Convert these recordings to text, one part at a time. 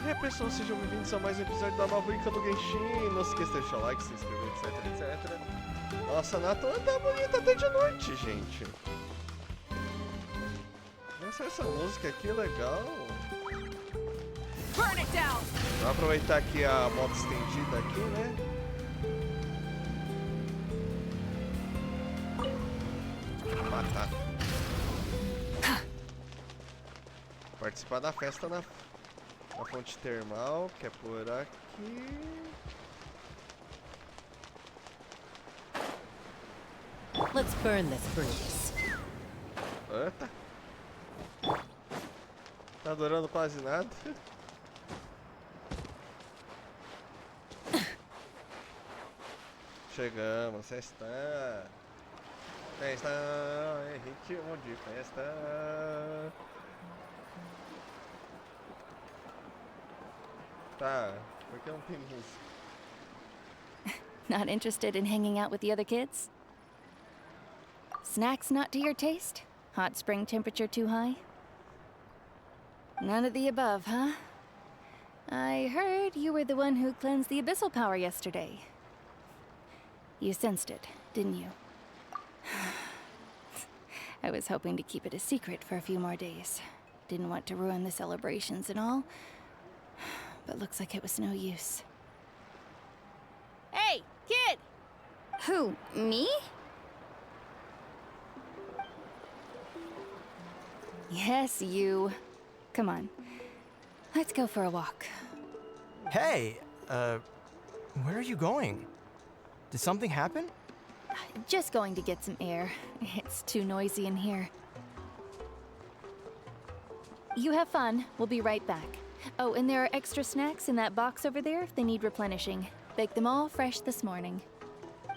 E aí, pessoal, sejam bem-vindos a mais um episódio da Mavuika do Genshin. Não se esqueça de deixar o like, se inscrever, etc. Nossa, a Nato tá bonita até de noite, gente. Nossa, essa música aqui é legal. Vamos aproveitar aqui a moto estendida aqui, né? Matar. Participar da festa na fonte termal, que é por aqui. Let's burn this breeze. Eita. Tá durando quase nada. Chegamos, festa. Festa, é ritmo de festa. Tá, por que não tem música? Not interested in hanging out with the other kids? Snacks not to your taste? Hot spring temperature too high? None of the above, huh? I heard you were the one who cleansed the abyssal power yesterday. You sensed it, didn't you? I was hoping to keep it a secret for a few more days. Didn't want to ruin the celebrations and all. But looks like it was no use. Hey, kid! Who, me? Yes, you. Come on. Let's go for a walk. Hey, where are you going? Did something happen? Just going to get some air. It's too noisy in here. You have fun. We'll be right back. Oh, and there are extra snacks in that box over there if they need replenishing. Baked them all fresh this morning.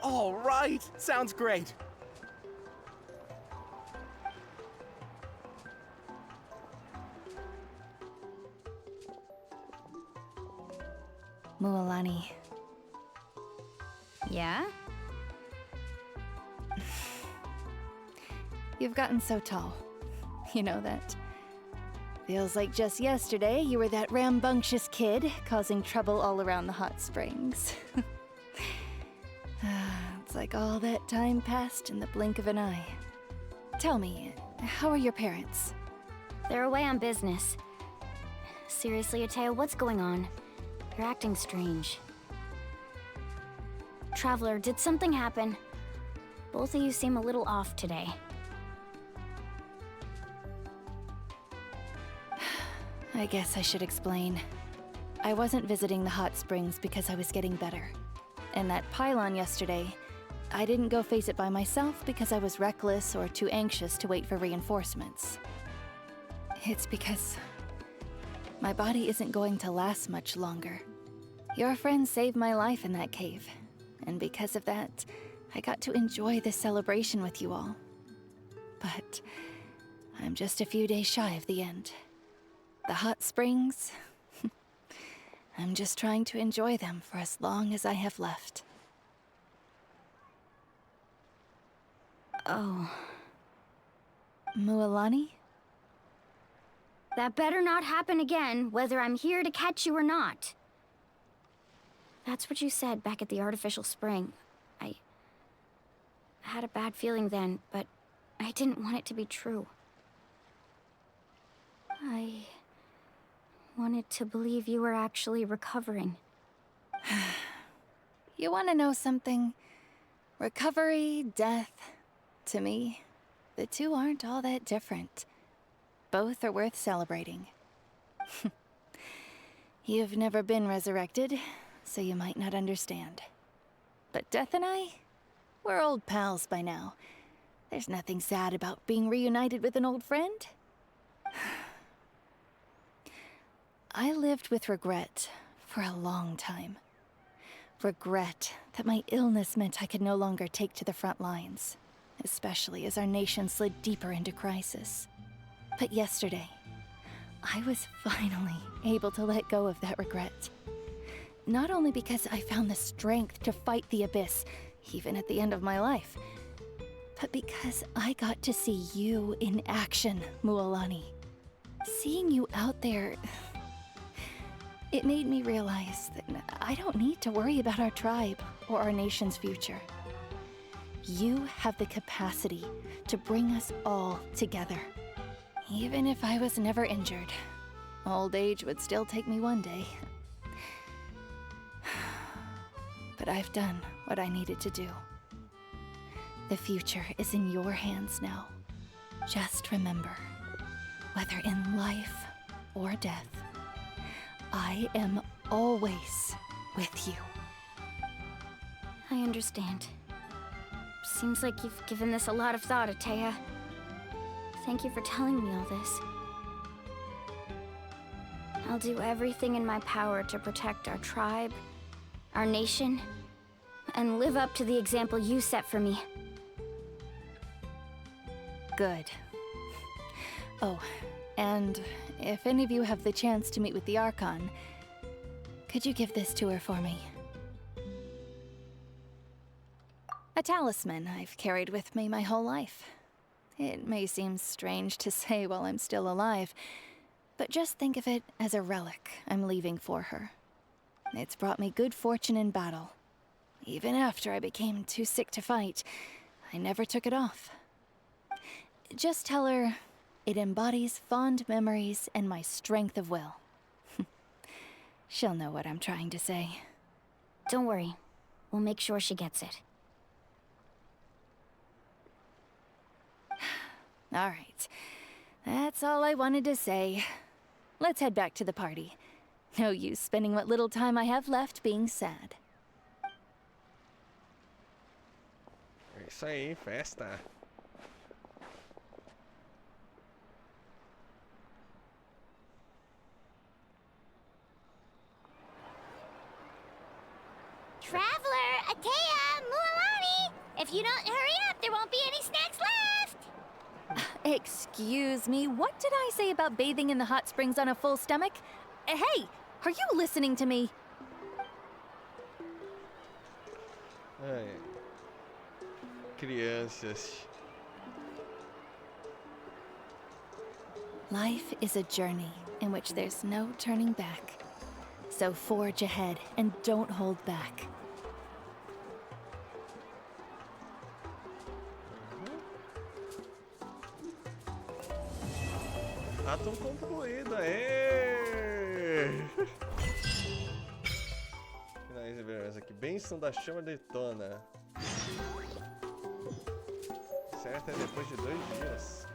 All right, sounds great. Mualani. Yeah? You've gotten so tall. You know that. Feels like just yesterday you were that rambunctious kid causing trouble all around the hot springs. It's like all that time passed in the blink of an eye. Tell me, how are your parents? They're away on business. Seriously, Ateo, what's going on? You're acting strange. Traveler, did something happen? Both of you seem a little off today. I guess I should explain. I wasn't visiting the hot springs because I was getting better. And that pylon yesterday, I didn't go face it by myself because I was reckless or too anxious to wait for reinforcements. It's because my body isn't going to last much longer. Your friend saved my life in that cave, and because of that, I got to enjoy this celebration with you all. But I'm just a few days shy of the end. The hot springs, I'm just trying to enjoy them for as long as I have left. Oh. Mualani? That better not happen again, whether I'm here to catch you or not. That's what you said back at the artificial spring. I had a bad feeling then, but I didn't want it to be true. I wanted to believe you were actually recovering. You want to know something? Recovery, death, to me, the two aren't all that different. Both are worth celebrating. You've never been resurrected, so you might not understand. But Death and I, we're old pals by now. There's nothing sad about being reunited with an old friend. I lived with regret for a long time. Regret that my illness meant I could no longer take to the front lines, especially as our nation slid deeper into crisis. But yesterday, I was finally able to let go of that regret. Not only because I found the strength to fight the abyss, even at the end of my life, but because I got to see you in action, Mualani. Seeing you out there, It made me realize that I don't need to worry about our tribe or our nation's future. You have the capacity to bring us all together. Even if I was never injured, old age would still take me one day. But I've done what I needed to do. The future is in your hands now. Just remember, whether in life or death, I am always with you. I understand. Seems like you've given this a lot of thought, Atea. Thank you for telling me all this. I'll do everything in my power to protect our tribe, our nation, and live up to the example you set for me. Good. Oh, and if any of you have the chance to meet with the Archon, could you give this to her for me? A talisman I've carried with me my whole life. It may seem strange to say while I'm still alive, but just think of it as a relic I'm leaving for her. It's brought me good fortune in battle. Even after I became too sick to fight, I never took it off. Just tell her it embodies fond memories and my strength of will. She'll know what I'm trying to say. Don't worry. We'll make sure she gets it. All right. That's all I wanted to say. Let's head back to the party. No use spending what little time I have left being sad. É isso aí, festa. Traveler, Atea, Mualani! If you don't hurry up, there won't be any snacks left! Excuse me, what did I say about bathing in the hot springs on a full stomach? Hey, are you listening to me? Ai. Crianças. Life is a journey in which there's no turning back. So forge ahead and don't hold back. Atom concluído, aê! Finaliza beleza aqui. Bênção da chama detona. Certo, é depois de 2 dias.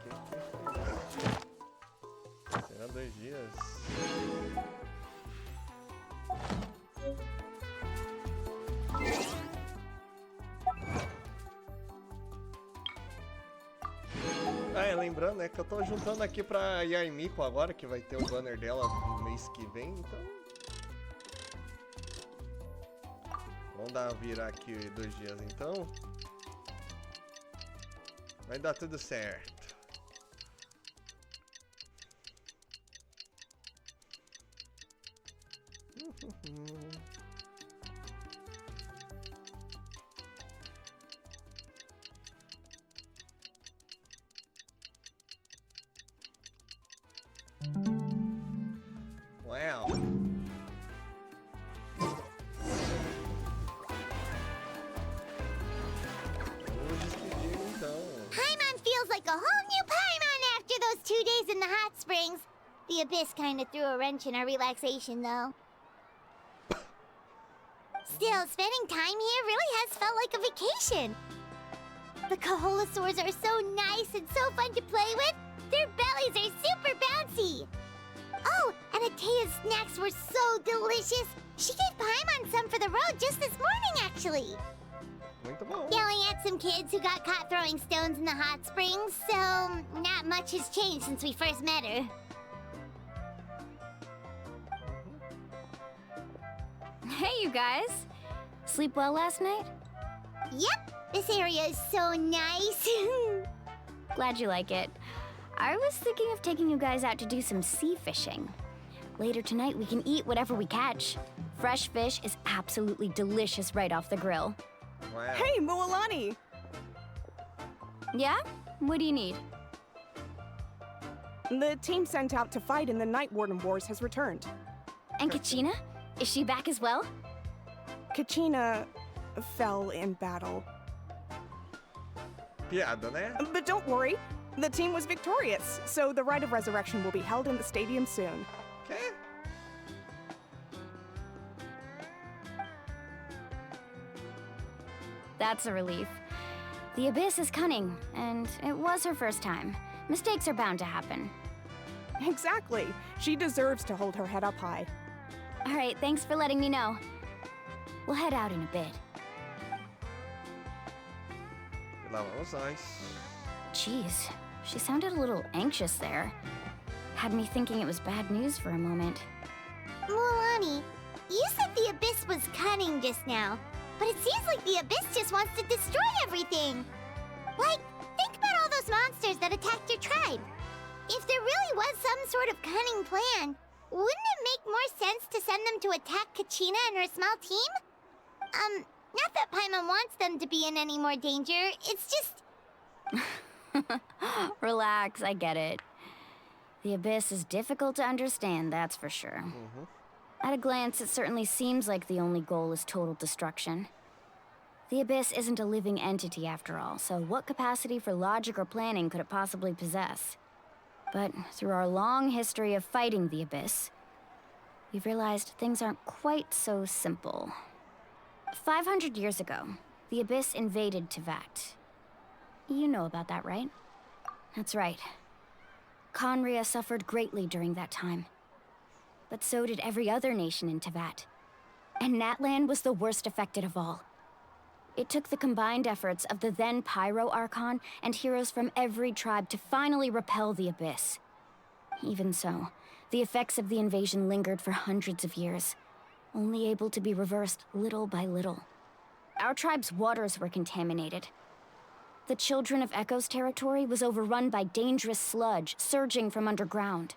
Será 2 dias? Ah, lembrando, né, que eu tô juntando aqui pra Yaimiko agora, que vai ter o banner dela no mês que vem, então... Vamos virar aqui 2 dias, então. Vai dar tudo certo. Wow. Paimon feels like a whole new Paimon after those 2 days in the hot springs. The Abyss kind of threw a wrench in our relaxation, though. Still, spending time here really has felt like a vacation. The Kaholasaurs are so nice and so fun to play with. Their bellies are super bouncy. Oh, and Atea's snacks were so delicious. She gave Paimon some for the road just this morning, actually. Muito bom. Yelling at some kids who got caught throwing stones in the hot springs, so not much has changed since we first met her. Hey, you guys. Sleep well last night? Yep, this area is so nice. Glad you like it. I was thinking of taking you guys out to do some sea fishing. Later tonight, we can eat whatever we catch. Fresh fish is absolutely delicious right off the grill. Wow. Hey, Mualani! Yeah? What do you need? The team sent out to fight in the Night Warden Wars has returned. And Kachina? Is she back as well? Kachina fell in battle. Piada, né? But don't worry, the team was victorious, so the rite of resurrection will be held in the stadium soon. Quê? That's a relief. The Abyss is cunning, and it was her first time. Mistakes are bound to happen. Exactly. She deserves to hold her head up high. All right, thanks for letting me know. We'll head out in a bit. E lá vamos nós. Jeez, she sounded a little anxious there. Had me thinking it was bad news for a moment. Mualani, you said the Abyss was cunning just now, but it seems like the Abyss just wants to destroy everything. Like, think about all those monsters that attacked your tribe. If there really was some sort of cunning plan, wouldn't it make more sense to send them to attack Kachina and her small team? Not that Paimon wants them to be in any more danger, it's just... Relax, I get it. The Abyss is difficult to understand, that's for sure. At a glance, it certainly seems like the only goal is total destruction. The Abyss isn't a living entity after all, so what capacity for logic or planning could it possibly possess? But through our long history of fighting the Abyss, we've realized things aren't quite so simple. 500 years ago, the Abyss invaded Teyvat. You know about that, right? That's right. Conria suffered greatly during that time. But so did every other nation in Teyvat. And Natlan was the worst affected of all. It took the combined efforts of the then Pyro Archon and heroes from every tribe to finally repel the Abyss. Even so, the effects of the invasion lingered for hundreds of years, only able to be reversed little by little. Our tribe's waters were contaminated. The Children of Echo's territory was overrun by dangerous sludge surging from underground.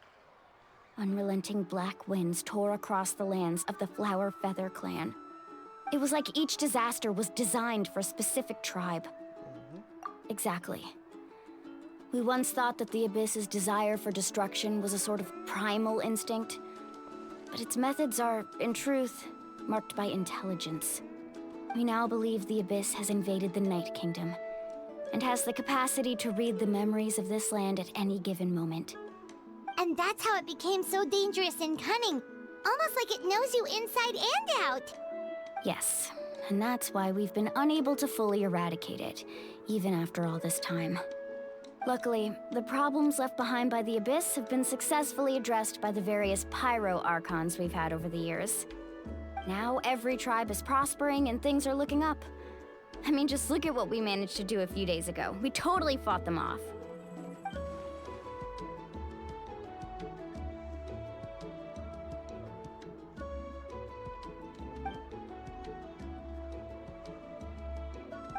Unrelenting black winds tore across the lands of the Flower Feather clan. It was like each disaster was designed for a specific tribe. Exactly. We once thought that the Abyss's desire for destruction was a sort of primal instinct, but its methods are, in truth, marked by intelligence. We now believe the Abyss has invaded the Night Kingdom, and has the capacity to read the memories of this land at any given moment. And that's how it became so dangerous and cunning. Almost like it knows you inside and out. Yes, and that's why we've been unable to fully eradicate it, even after all this time. Luckily, the problems left behind by the Abyss have been successfully addressed by the various Pyro Archons we've had over the years. Now every tribe is prospering and things are looking up. I mean, just look at what we managed to do a few days ago. We totally fought them off.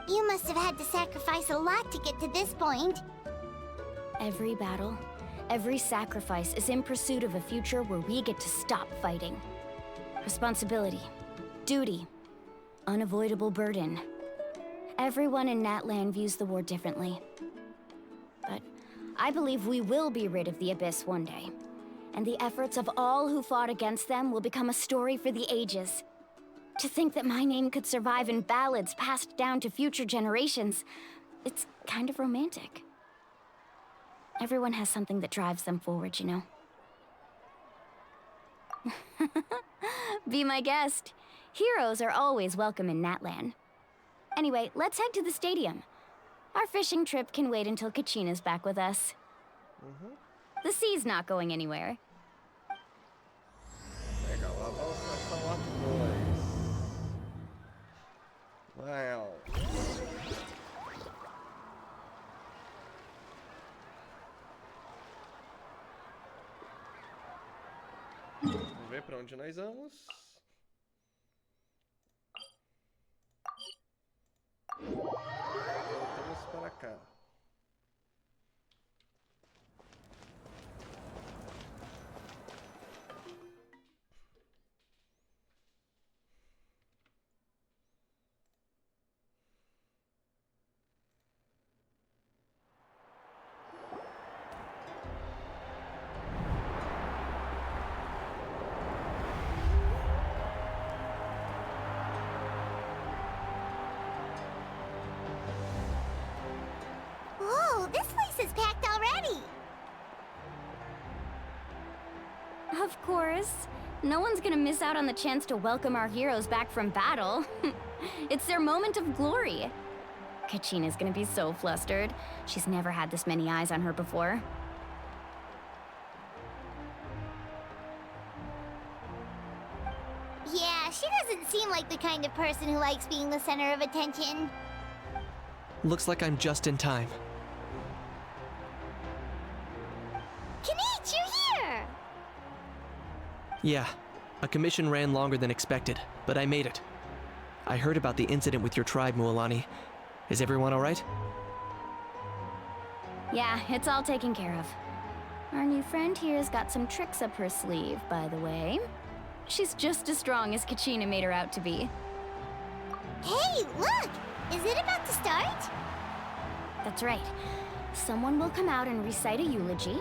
You must have had to sacrifice a lot to get to this point. Every battle, every sacrifice is in pursuit of a future where we get to stop fighting. Responsibility, duty, unavoidable burden. Everyone in Natlan views the war differently. But I believe we will be rid of the Abyss one day. And the efforts of all who fought against them will become a story for the ages. To think that my name could survive in ballads passed down to future generations, it's kind of romantic. Everyone has something that drives them forward, you know? Be my guest. Heroes are always welcome in Natlan. Anyway, let's head to the stadium. Our fishing trip can wait until Kachina's back with us. The sea's not going anywhere. Legal, lá vamos começar o ato 2. Wow. Vamos ver pra onde nós vamos. Voltamos para cá. course. No one's gonna miss out on the chance to welcome our heroes back from battle. It's their moment of glory. Kachina's gonna be so flustered. She's never had this many eyes on her before. Yeah, she doesn't seem like the kind of person who likes being the center of attention. Looks like I'm just in time. Kinich, you're here! Yeah, a commission ran longer than expected, but I made it. I heard about the incident with your tribe, Mualani. Is everyone alright? Yeah, it's all taken care of. Our new friend here's got some tricks up her sleeve, by the way. She's just as strong as Kachina made her out to be. Hey, look! Is it about to start? That's right. Someone will come out and recite a eulogy,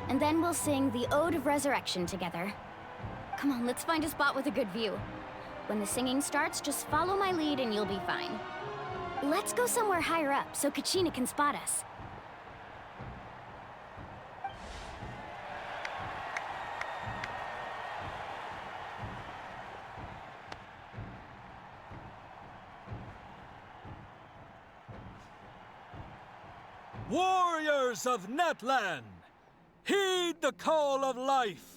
and then we'll sing the Ode of Resurrection together. Come on, let's find a spot with a good view. When the singing starts, just follow my lead and you'll be fine. Let's go somewhere higher up so Kachina can spot us. Warriors of Natlan, heed the call of life.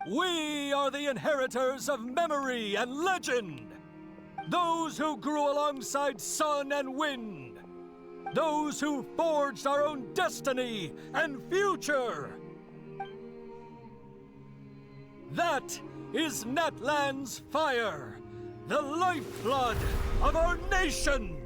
We are the inheritors of memory and legend. Those who grew alongside sun and wind. Those who forged our own destiny and future. That is Natlan's fire, the lifeblood of our nation.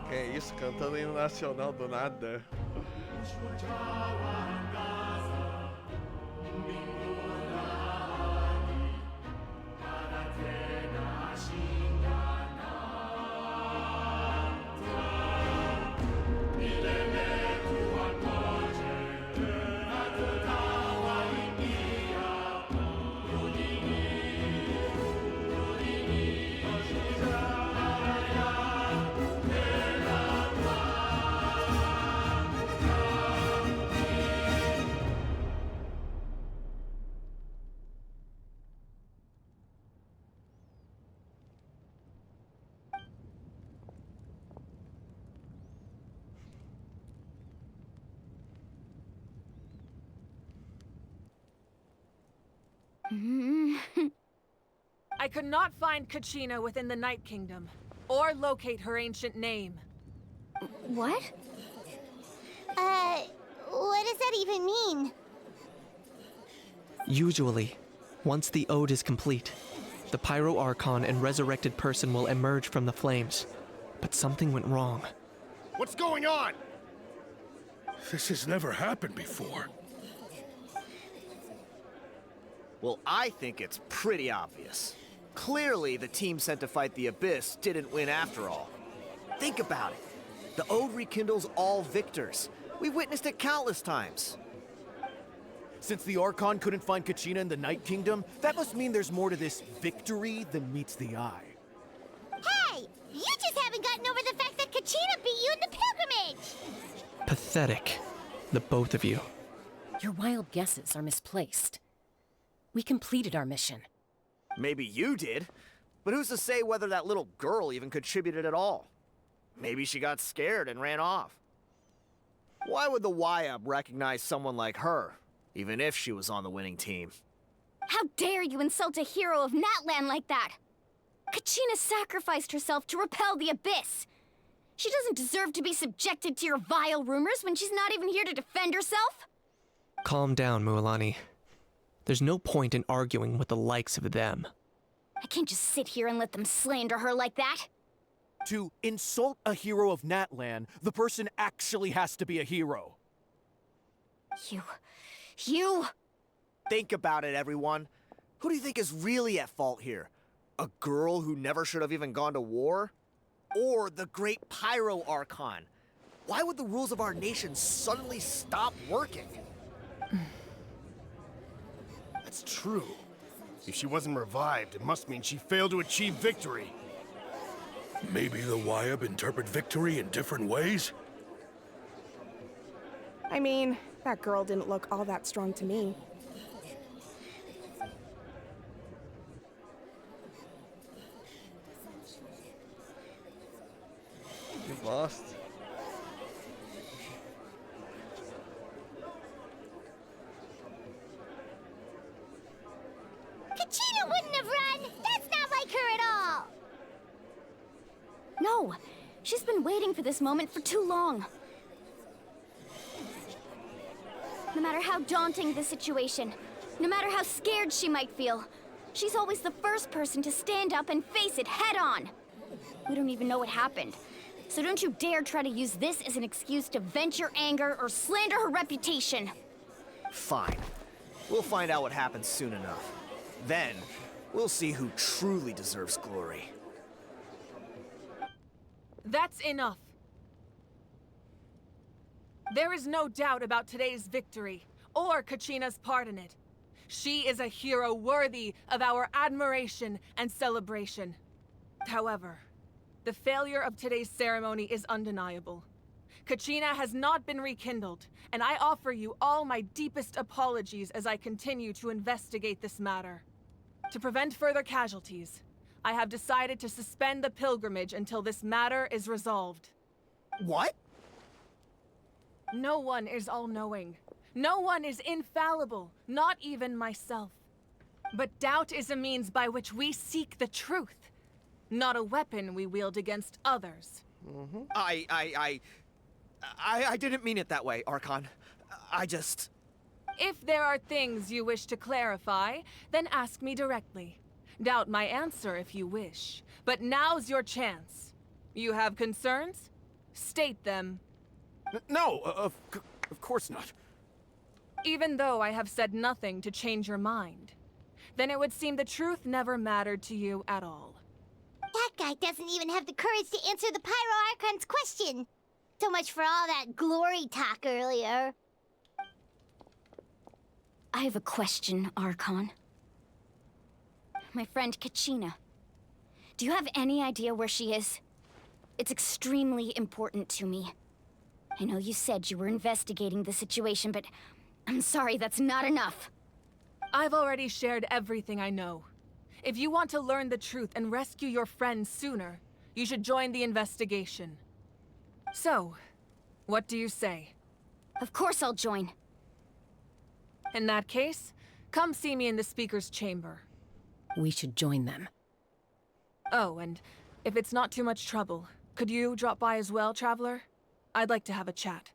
Que é isso, cantando hino nacional do nada. I could not find Kachina within the Night Kingdom, or locate her ancient name. What? What does that even mean? Usually, once the ode is complete, the Pyro Archon and resurrected person will emerge from the flames. But something went wrong. What's going on? This has never happened before. Well, I think it's pretty obvious. Clearly, the team sent to fight the Abyss didn't win after all. Think about it. The Ode rekindles all victors. We've witnessed it countless times. Since the Archon couldn't find Kachina in the Night Kingdom, that must mean there's more to this victory than meets the eye. Hey! You just haven't gotten over the fact that Kachina beat you in the pilgrimage! Pathetic, the both of you. Your wild guesses are misplaced. We completed our mission. Maybe you did, but who's to say whether that little girl even contributed at all? Maybe she got scared and ran off. Why would the YUB recognize someone like her, even if she was on the winning team? How dare you insult a hero of Natlan like that? Kachina sacrificed herself to repel the Abyss. She doesn't deserve to be subjected to your vile rumors when she's not even here to defend herself. Calm down, Mualani. There's no point in arguing with the likes of them. I can't just sit here and let them slander her like that. To insult a hero of Natlan, the person actually has to be a hero. You... Think about it, everyone. Who do you think is really at fault here? A girl who never should have even gone to war? Or the great Pyro Archon? Why would the rules of our nation suddenly stop working? That's true. If she wasn't revived, it must mean she failed to achieve victory. Maybe the Wyab interpret victory in different ways? I mean, that girl didn't look all that strong to me. Que bosta. Kachina wouldn't have run! That's not like her at all! No, she's been waiting for this moment for too long. No matter how daunting the situation, no matter how scared she might feel, she's always the first person to stand up and face it head on. We don't even know what happened. So don't you dare try to use this as an excuse to vent your anger or slander her reputation. Fine. We'll find out what happens soon enough. Then, we'll see who truly deserves glory. That's enough. There is no doubt about today's victory, or Kachina's part in it. She is a hero worthy of our admiration and celebration. However, the failure of today's ceremony is undeniable. Kachina has not been rekindled, and I offer you all my deepest apologies as I continue to investigate this matter. To prevent further casualties, I have decided to suspend the pilgrimage until this matter is resolved. What? No one is all-knowing. No one is infallible, not even myself. But doubt is a means by which we seek the truth, not a weapon we wield against others. I didn't mean it that way, Archon. I just... If there are things you wish to clarify, then ask me directly. Doubt my answer if you wish. But now's your chance. You have concerns? State them. No, of course not. Even though I have said nothing to change your mind, then it would seem the truth never mattered to you at all. That guy doesn't even have the courage to answer the Pyro Archon's question. So much for all that glory talk earlier. I have a question, Archon. My friend Kachina. Do you have any idea where she is? It's extremely important to me. I know you said you were investigating the situation, but I'm sorry, that's not enough. I've already shared everything I know. If you want to learn the truth and rescue your friend sooner, you should join the investigation. So, what do you say? Of course I'll join. In that case, come see me in the speaker's chamber. We should join them. Oh, and if it's not too much trouble, could you drop by as well, Traveler? I'd like to have a chat.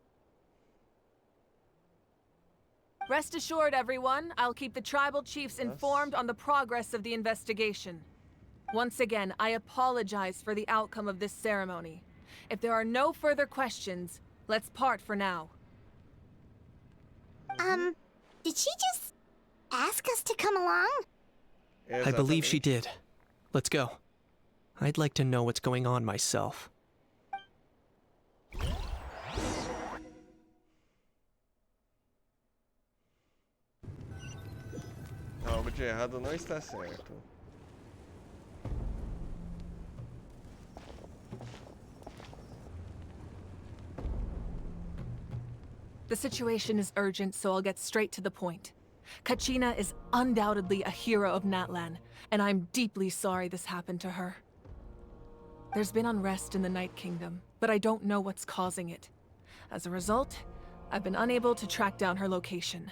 Rest assured, everyone, I'll keep the tribal chiefs informed on the progress of the investigation. Once again, I apologize for the outcome of this ceremony. If there are no further questions, let's part for now. Did she just ask us to come along? I believe she did. Let's go. I'd like to know what's going on myself. Algo de errado não está certo. The situation is urgent, so I'll get straight to the point. Kachina is undoubtedly a hero of Natlan, and I'm deeply sorry this happened to her. There's been unrest in the Night Kingdom, but I don't know what's causing it. As a result, I've been unable to track down her location.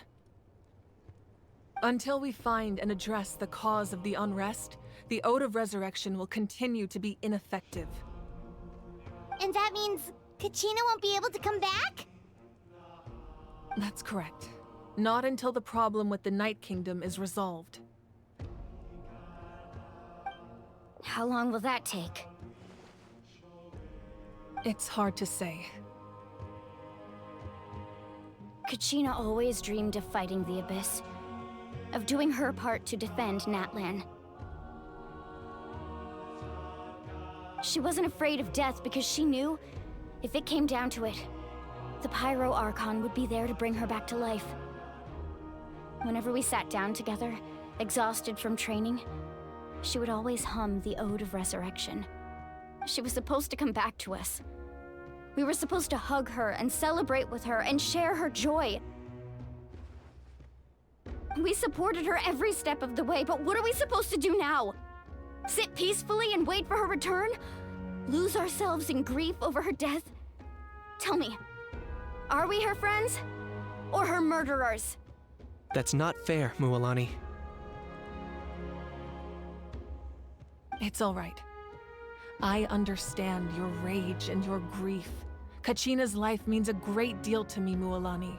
Until we find and address the cause of the unrest, the Ode of Resurrection will continue to be ineffective. And that means Kachina won't be able to come back? That's correct. Not until the problem with the Night Kingdom is resolved. How long will that take? It's hard to say. Kachina always dreamed of fighting the Abyss. of doing her part to defend Natlan. She wasn't afraid of death because she knew, if it came down to it, the Pyro Archon would be there to bring her back to life. Whenever we sat down together, exhausted from training, she would always hum the Ode of Resurrection. She was supposed to come back to us. We were supposed to hug her and celebrate with her and share her joy. We supported her every step of the way, but what are we supposed to do now? Sit peacefully and wait for her return? Lose ourselves in grief over her death? Tell me, are we her friends? Or her murderers? That's not fair, Mualani. It's all right. I understand your rage and your grief. Kachina's life means a great deal to me, Mualani.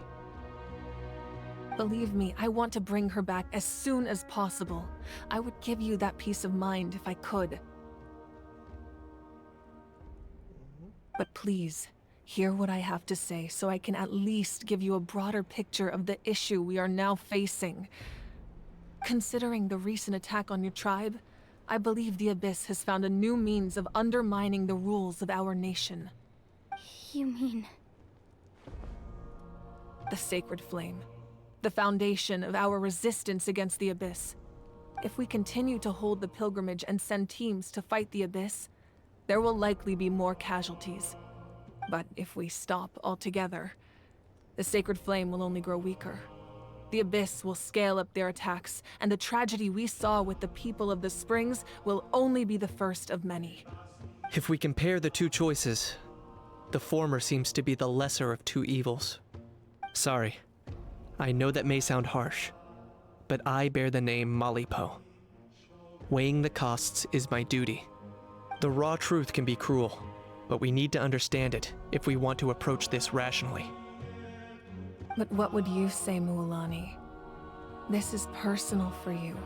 Believe me, I want to bring her back as soon as possible. I would give you that peace of mind if I could. But please, hear what I have to say so I can at least give you a broader picture of the issue we are now facing. Considering the recent attack on your tribe, I believe the Abyss has found a new means of undermining the rules of our nation. You mean... The Sacred Flame. The foundation of our resistance against the Abyss. If we continue to hold the pilgrimage and send teams to fight the Abyss, there will likely be more casualties. But if we stop altogether, the Sacred Flame will only grow weaker. The Abyss will scale up their attacks, and the tragedy we saw with the people of the Springs will only be the first of many. If we compare the two choices, the former seems to be the lesser of two evils. Sorry, I know that may sound harsh, but I bear the name Malipo. Weighing the costs is my duty. The raw truth can be cruel, but we need to understand it if we want to approach this rationally. But what would you say, Mualani? This is personal for you,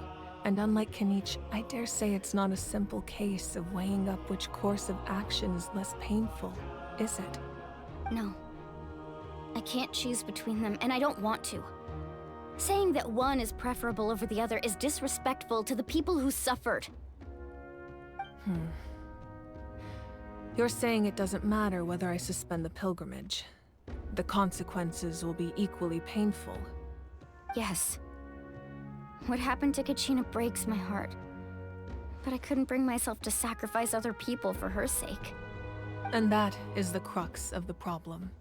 and unlike Kanich, I dare say it's not a simple case of weighing up which course of action is less painful, is it? No. I can't choose between them, and I don't want to. Saying that one is preferable over the other is disrespectful to the people who suffered. You're saying it doesn't matter whether I suspend the pilgrimage. The consequences will be equally painful. Yes. What happened to Kachina breaks my heart. But I couldn't bring myself to sacrifice other people for her sake. And that is the crux of the problem.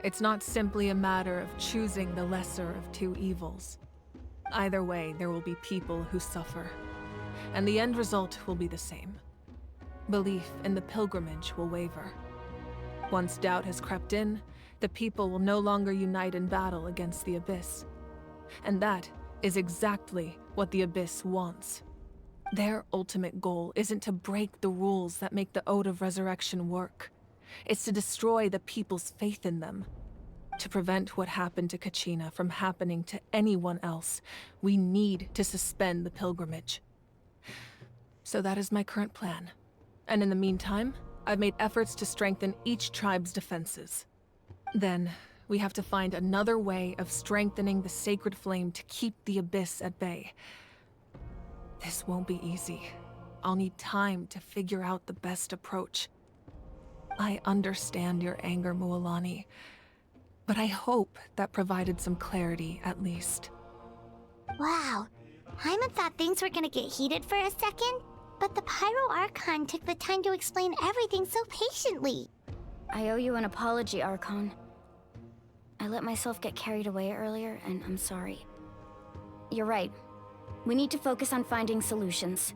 It's not simply a matter of choosing the lesser of two evils. Either way, there will be people who suffer. And the end result will be the same. Belief in the pilgrimage will waver. Once doubt has crept in, the people will no longer unite in battle against the Abyss. And that is exactly what the Abyss wants. Their ultimate goal isn't to break the rules that make the Ode of Resurrection work. It's to destroy the people's faith in them. To prevent what happened to Kachina from happening to anyone else, we need to suspend the pilgrimage. So that is my current plan. And in the meantime, I've made efforts to strengthen each tribe's defenses. Then, we have to find another way of strengthening the Sacred Flame to keep the Abyss at bay. This won't be easy. I'll need time to figure out the best approach. I understand your anger, Mualani, but I hope that provided some clarity at least. Wow. Hyman thought things were gonna get heated for a second, but the Pyro Archon took the time to explain everything so patiently. I owe you an apology, Archon. I let myself get carried away earlier, and I'm sorry. You're right. We need to focus on finding solutions.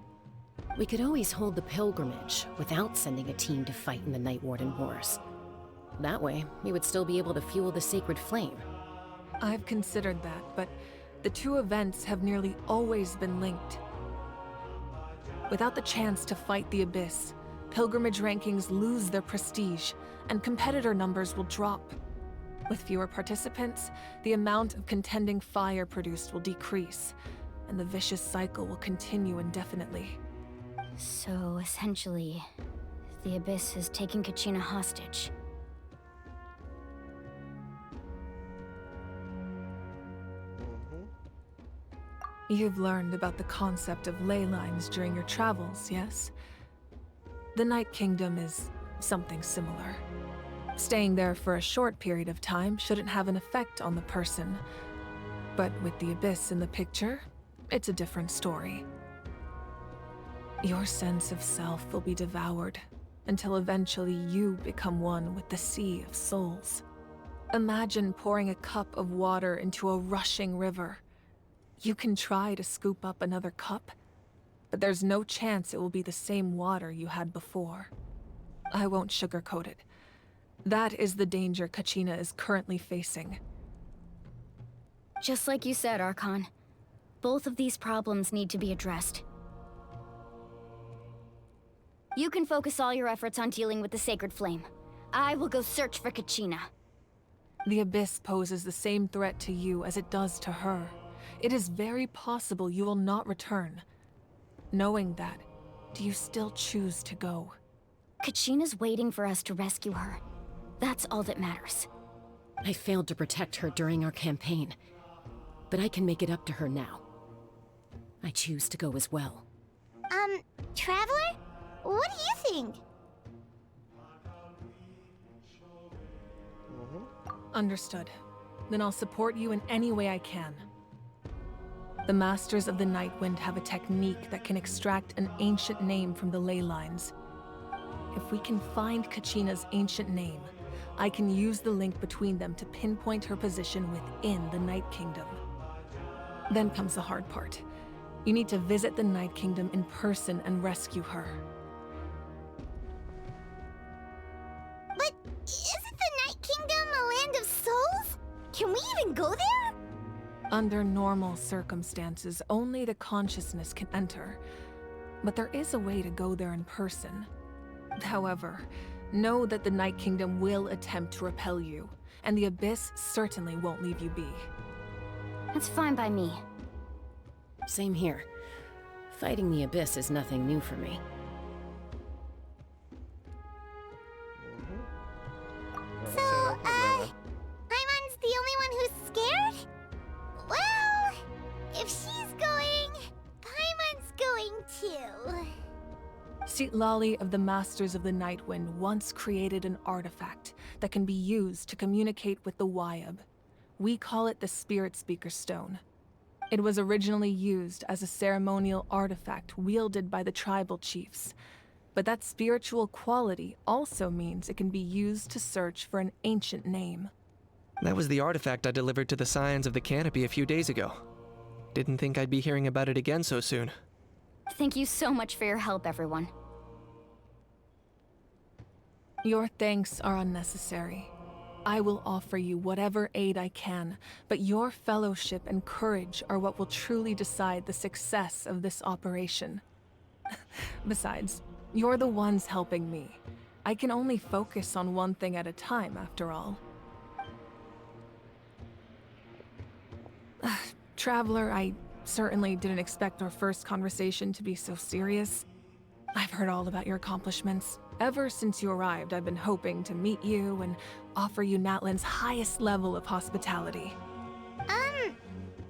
We could always hold the pilgrimage without sending a team to fight in the Night Warden Wars. That way, we would still be able to fuel the Sacred Flame. I've considered that, but the two events have nearly always been linked. Without the chance to fight the Abyss, pilgrimage rankings lose their prestige, and competitor numbers will drop. With fewer participants, the amount of contending fire produced will decrease, and the vicious cycle will continue indefinitely. So, essentially, the Abyss is taking Kachina hostage. You've learned about the concept of ley lines during your travels, yes? The Night Kingdom is something similar. Staying there for a short period of time shouldn't have an effect on the person. But with the Abyss in the picture, it's a different story. Your sense of self will be devoured until eventually you become one with the Sea of Souls. Imagine pouring a cup of water into a rushing river. You can try to scoop up another cup, but there's no chance it will be the same water you had before. I won't sugarcoat it. That is the danger Kachina is currently facing. Just like you said, Archon. Both of these problems need to be addressed. You can focus all your efforts on dealing with the Sacred Flame. I will go search for Kachina. The Abyss poses the same threat to you as it does to her. It is very possible you will not return. Knowing that, do you still choose to go? Kachina's waiting for us to rescue her. That's all that matters. I failed to protect her during our campaign, but I can make it up to her now. I choose to go as well. Traveler? What do you think? Understood. Then I'll support you in any way I can. The Masters of the Nightwind have a technique that can extract an ancient name from the ley lines. If we can find Kachina's ancient name, I can use the link between them to pinpoint her position within the Night Kingdom. Then comes the hard part. You need to visit the Night Kingdom in person and rescue her. But isn't the Night Kingdom a land of souls? Can we even go there? Under normal circumstances, only the consciousness can enter. But there is a way to go there in person. However, know that the Night Kingdom will attempt to repel you, and the Abyss certainly won't leave you be. That's fine by me. Same here. Fighting the Abyss is nothing new for me. So, Paimon's the only one who's scared? Well, if she's going, Paimon's going too. Citlali of the Masters of the Nightwind once created an artifact that can be used to communicate with the Wyab. We call it the Spirit Speaker Stone. It was originally used as a ceremonial artifact wielded by the tribal chiefs. But that spiritual quality also means it can be used to search for an ancient name. That was the artifact I delivered to the Scions of the Canopy a few days ago. Didn't think I'd be hearing about it again so soon. Thank you so much for your help, everyone. Your thanks are unnecessary. I will offer you whatever aid I can, but your fellowship and courage are what will truly decide the success of this operation. Besides, you're the ones helping me. I can only focus on one thing at a time, after all. Traveler, I certainly didn't expect our first conversation to be so serious. I've heard all about your accomplishments. Ever since you arrived, I've been hoping to meet you and offer you Natlan's highest level of hospitality.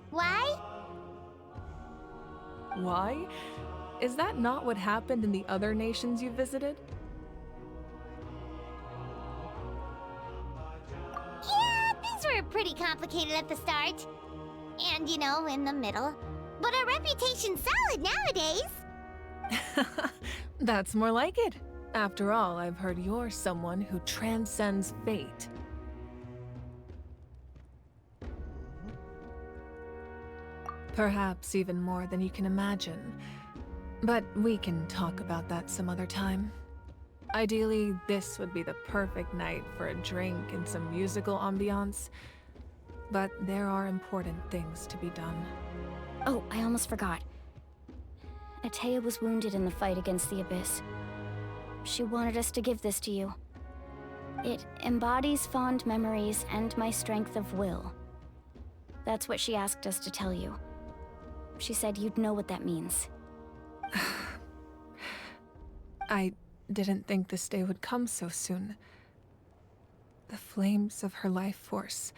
Why? Why? Is that not what happened in the other nations you visited? Yeah, things were pretty complicated at the start. And, you know, in the middle. But our reputation's solid nowadays. That's more like it. After all, I've heard you're someone who transcends fate. Perhaps even more than you can imagine. But we can talk about that some other time. Ideally, this would be the perfect night for a drink and some musical ambiance. But there are important things to be done. Oh, I almost forgot. Atea was wounded in the fight against the Abyss. She wanted us to give this to you. It embodies fond memories and my strength of will. That's what she asked us to tell you. She said you'd know what that means. I didn't think this day would come so soon. The flames of her life force.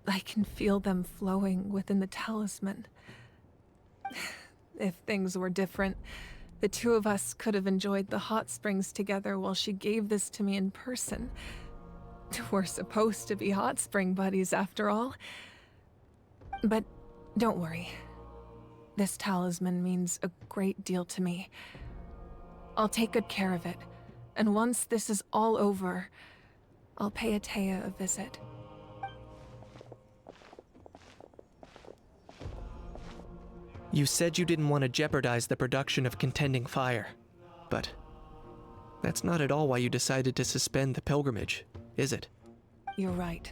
I can feel them flowing within the talisman. If things were different, the two of us could have enjoyed the hot springs together while she gave this to me in person. We're supposed to be hot spring buddies after all. But don't worry. This talisman means a great deal to me. I'll take good care of it, and once this is all over, I'll pay Atea a visit. You said you didn't want to jeopardize the production of Contending Fire, but that's not at all why you decided to suspend the pilgrimage, is it? You're right.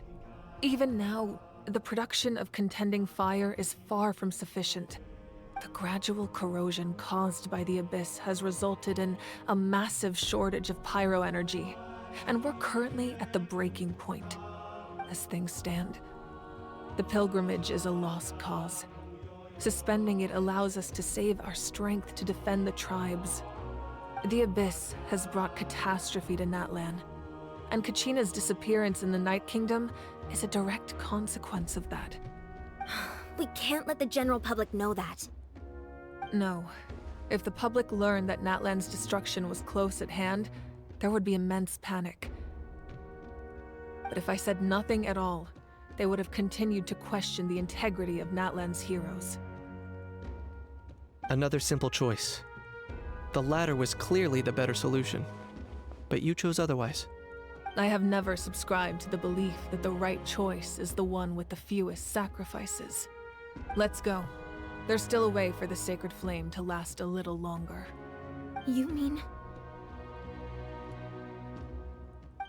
Even now, the production of Contending Fire is far from sufficient. The gradual corrosion caused by the Abyss has resulted in a massive shortage of pyro energy, and we're currently at the breaking point. As things stand, the pilgrimage is a lost cause. Suspending it allows us to save our strength to defend the tribes. The Abyss has brought catastrophe to Natlan, and Kachina's disappearance in the Night Kingdom is a direct consequence of that. We can't let the general public know that. No. If the public learned that Natlan's destruction was close at hand, there would be immense panic. But if I said nothing at all, they would have continued to question the integrity of Natlan's heroes. Another simple choice. The latter was clearly the better solution, but you chose otherwise. I have never subscribed to the belief that the right choice is the one with the fewest sacrifices. Let's go. There's still a way for the sacred flame to last a little longer. You mean?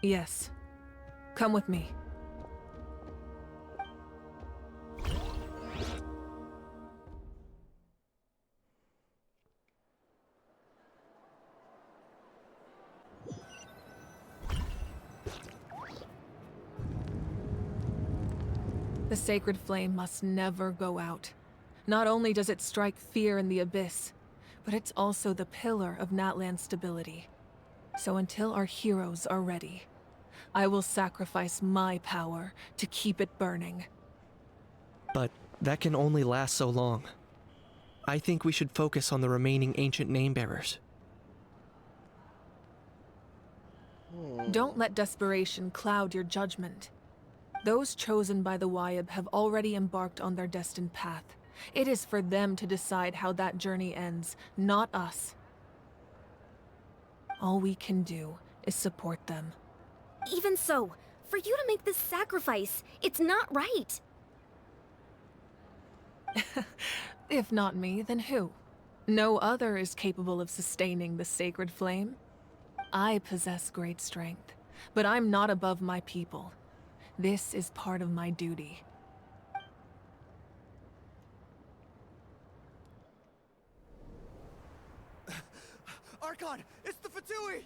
Yes. Come with me. The sacred flame must never go out. Not only does it strike fear in the Abyss, but it's also the pillar of Natlan's stability. So until our heroes are ready, I will sacrifice my power to keep it burning. But that can only last so long. I think we should focus on the remaining ancient name-bearers. Don't let desperation cloud your judgment. Those chosen by the Wyab have already embarked on their destined path. It is for them to decide how that journey ends, not us. All we can do is support them. Even so, for you to make this sacrifice, it's not right. If not me, then who? No other is capable of sustaining the sacred flame. I possess great strength, but I'm not above my people. This is part of my duty. Archon, it's the Fatui!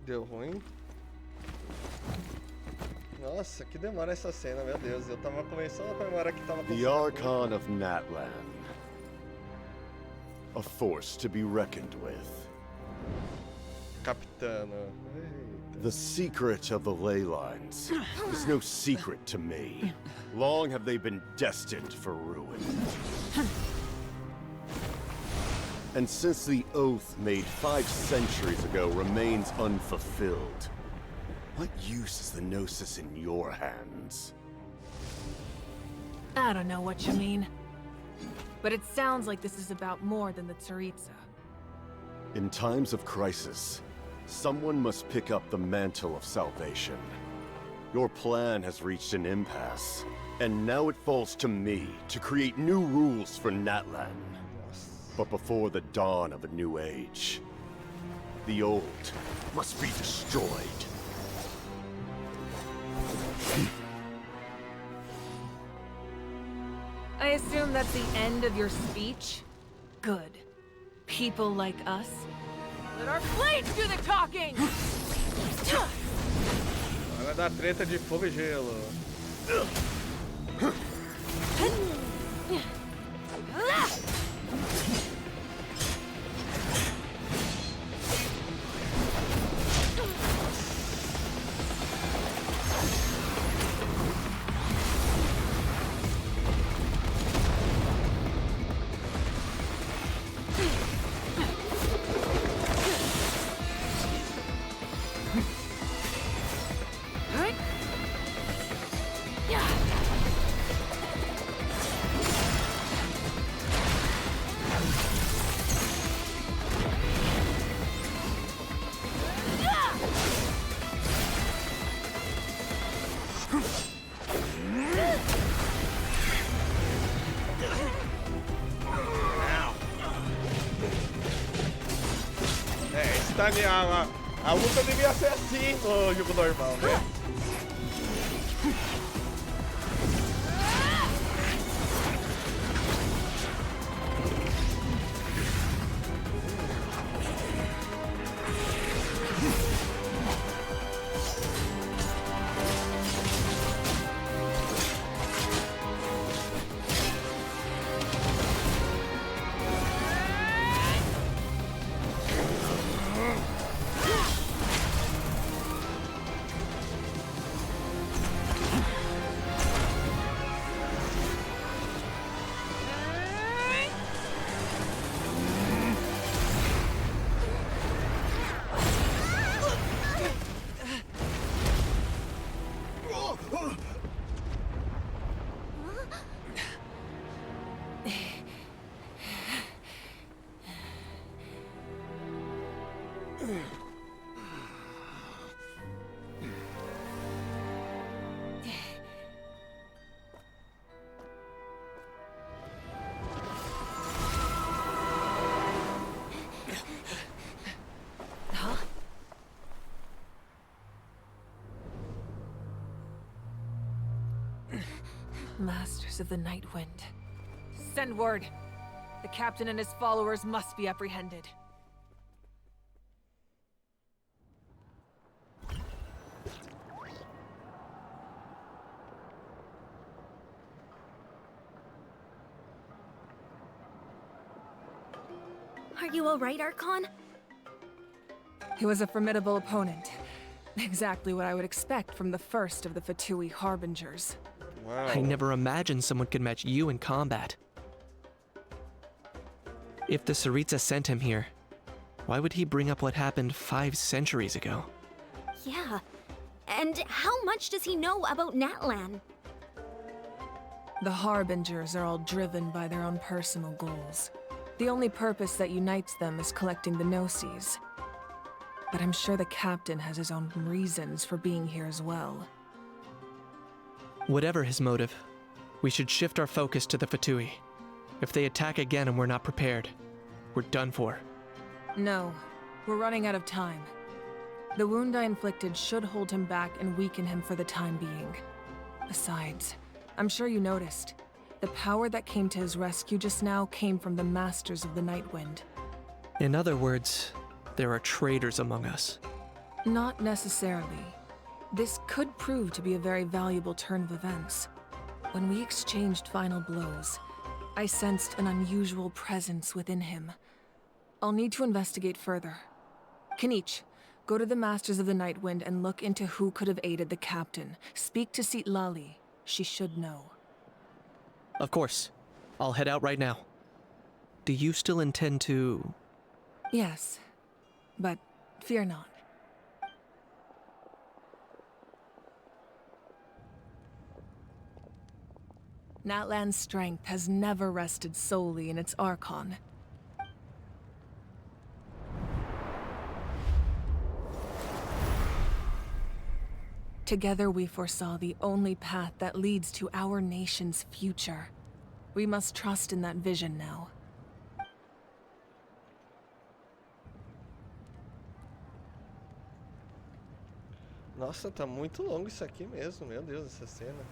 Deu ruim. Nossa, que demora essa cena, meu Deus. Eu tava começando a comemorar que tava The Archon of Natlan. A force to be reckoned with. Capitano. The secret of the ley lines is no secret to me. Long have they been destined for ruin. And since the oath made 5 centuries ago remains unfulfilled, what use is the Gnosis in your hands? I don't know what you mean. But it sounds like this is about more than the Tsaritsa. In times of crisis, someone must pick up the mantle of salvation. Your plan has reached an impasse, and now it falls to me to create new rules for Natlan. But before the dawn of a new age, the old must be destroyed. I assume that's the end of your speech? Good. People like us. Let our blades do the talking! Vai dar treta de fogo e gelo. A luta devia ser assim no jogo normal, né? Masters of the Night Wind. Send word. The captain and his followers must be apprehended. Are you alright, Archon? He was a formidable opponent. Exactly what I would expect from the first of the Fatui Harbingers. Wow. I never imagined someone could match you in combat. If the Tsaritsa sent him here, why would he bring up what happened 5 centuries ago? Yeah. And how much does he know about Natlan? The Harbingers are all driven by their own personal goals. The only purpose that unites them is collecting the Gnosis. But I'm sure the captain has his own reasons for being here as well. Whatever his motive, we should shift our focus to the Fatui. If they attack again and we're not prepared, we're done for. No, we're running out of time. The wound I inflicted should hold him back and weaken him for the time being. Besides, I'm sure you noticed, the power that came to his rescue just now came from the Masters of the Night Wind. In other words, there are traitors among us. Not necessarily. This could prove to be a very valuable turn of events. When we exchanged final blows, I sensed an unusual presence within him. I'll need to investigate further. Kenichi, go to the Masters of the Night Wind and look into who could have aided the captain. Speak to Citlali. She should know. Of course. I'll head out right now. Do you still intend to... Yes, but fear not. Natlan's strength has never rested solely in its Archon. Together we foresaw the only path that leads to our nation's future. We must trust in that vision now. Nossa, tá muito longo isso aqui mesmo, meu Deus, essa cena.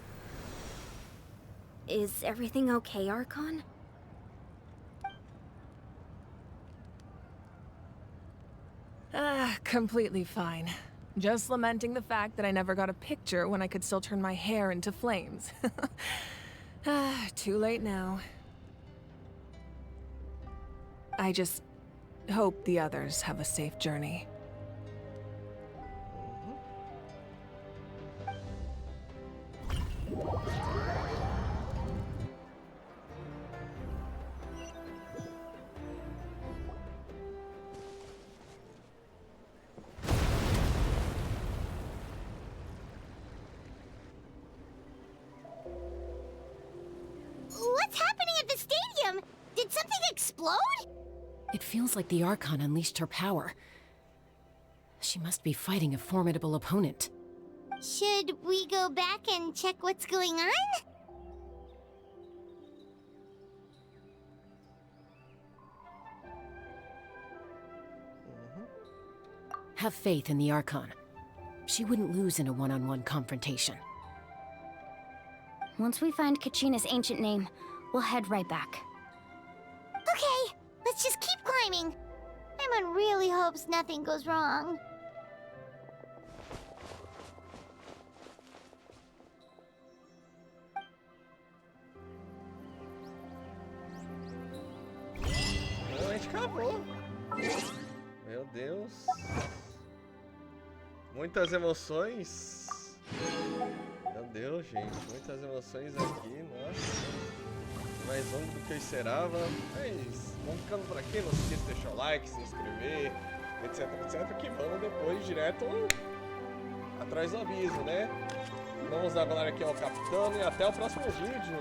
Is everything okay, Archon? Completely fine. Just lamenting the fact that I never got a picture when I could still turn my hair into flames. Too late now. I just hope the others have a safe journey. What's happening at the stadium? Did something explode? It feels like the Archon unleashed her power. She must be fighting a formidable opponent. Should we go back and check what's going on? Have faith in the Archon. She wouldn't lose in a one-on-one confrontation. Once we find Kachina's ancient name, we'll head right back. Okay, let's just keep climbing. Paimon really hopes nothing goes wrong. Não, a gente acabou. Meu Deus. Muitas emoções. Meu Deus, gente. Muitas emoções aqui, nossa. Mais longo do que eu esperava. Mas vamos ficando por aqui. Não se esqueça de deixar o like, se inscrever, etc, etc. Que vamos depois direto atrás do aviso, né? Vamos agora aqui ao Capitano e até o próximo vídeo.